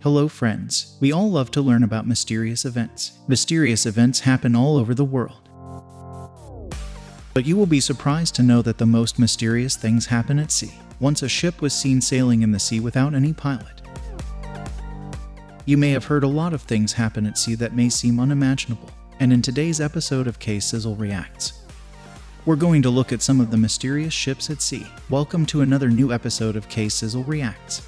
Hello friends, we all love to learn about mysterious events. Mysterious events happen all over the world. But you will be surprised to know that the most mysterious things happen at sea. Once a ship was seen sailing in the sea without any pilot. You may have heard a lot of things happen at sea that may seem unimaginable, and in today's episode of K-Sizzle Reacts, we're going to look at some of the mysterious ships at sea. Welcome to another new episode of K-Sizzle Reacts.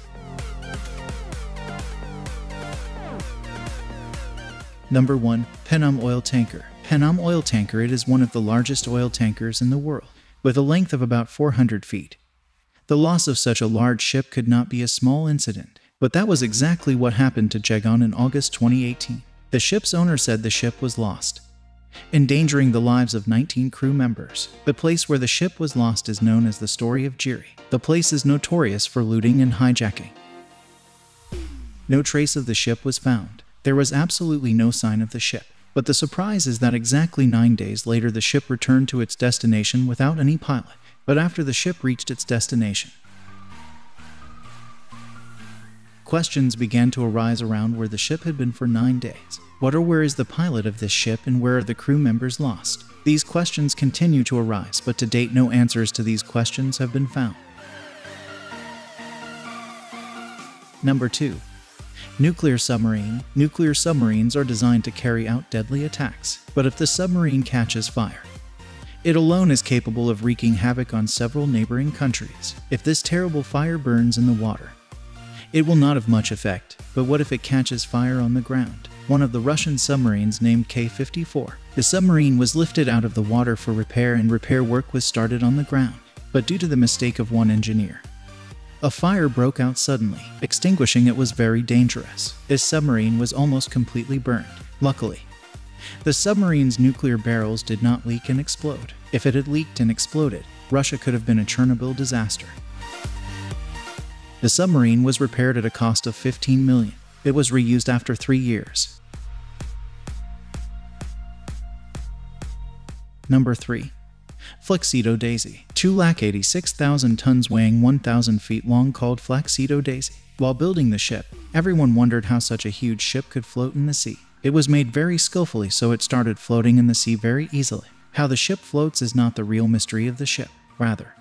Number 1. Panama Oil Tanker. Panama Oil Tanker. It is one of the largest oil tankers in the world, with a length of about 400 feet. The loss of such a large ship could not be a small incident, but that was exactly what happened to Jegon in August 2018. The ship's owner said the ship was lost, endangering the lives of 19 crew members. The place where the ship was lost is known as the Story of Jiri. The place is notorious for looting and hijacking. No trace of the ship was found. There was absolutely no sign of the ship. But the surprise is that exactly 9 days later the ship returned to its destination without any pilot. But after the ship reached its destination, questions began to arise around where the ship had been for 9 days. What or where is the pilot of this ship, and where are the crew members lost? These questions continue to arise, but to date no answers to these questions have been found. Number 2. Nuclear submarine. Nuclear submarines are designed to carry out deadly attacks, but if the submarine catches fire, it alone is capable of wreaking havoc on several neighboring countries. If this terrible fire burns in the water, it will not have much effect, but what if it catches fire on the ground? One of the Russian submarines named K-54. The submarine was lifted out of the water for repair, and repair work was started on the ground, but due to the mistake of one engineer, a fire broke out suddenly. Extinguishing it was very dangerous. This submarine was almost completely burned. Luckily, the submarine's nuclear barrels did not leak and explode. If it had leaked and exploded, Russia could have been a Chernobyl disaster. The submarine was repaired at a cost of $15 million. It was reused after 3 years. Number 3. Flaxito Daisy. 286,000 tons weighing 1,000 feet long, called Flaxito Daisy. While building the ship, everyone wondered how such a huge ship could float in the sea. It was made very skillfully, so it started floating in the sea very easily. How the ship floats is not the real mystery of the ship. Rather,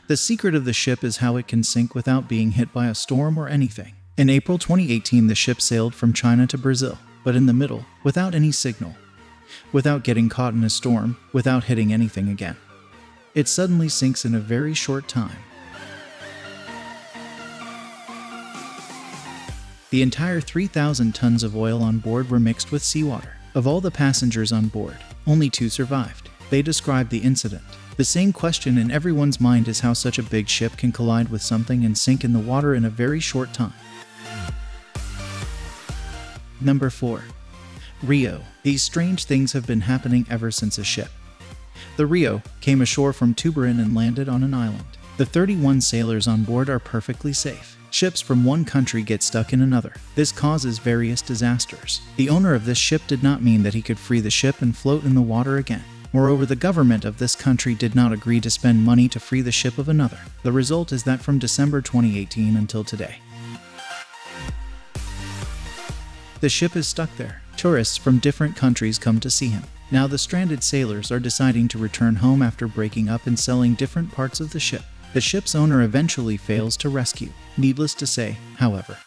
the secret of the ship is how it can sink without being hit by a storm or anything. In April 2018, the ship sailed from China to Brazil, but in the middle, without any signal, without getting caught in a storm, without hitting anything again, it suddenly sinks in a very short time. The entire 3,000 tons of oil on board were mixed with seawater. Of all the passengers on board, only 2 survived. They described the incident. The same question in everyone's mind is how such a big ship can collide with something and sink in the water in a very short time. Number 4. Rio. These strange things have been happening ever since a ship, the Rio, came ashore from Tuburan and landed on an island. The 31 sailors on board are perfectly safe. Ships from one country get stuck in another. This causes various disasters. The owner of this ship did not mean that he could free the ship and float in the water again. Moreover, the government of this country did not agree to spend money to free the ship of another. The result is that from December 2018 until today, the ship is stuck there. Tourists from different countries come to see him. Now the stranded sailors are deciding to return home after breaking up and selling different parts of the ship. The ship's owner eventually fails to rescue. Needless to say, however,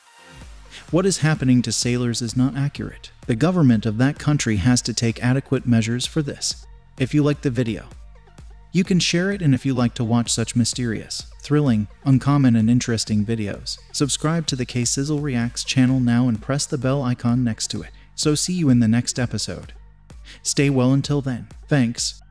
what is happening to sailors is not accurate. The government of that country has to take adequate measures for this. If you like the video, you can share it, and if you like to watch such mysterious, thrilling, uncommon and interesting videos, subscribe to the K-Sizzle Reacts channel now and press the bell icon next to it. So see you in the next episode. Stay well until then. Thanks.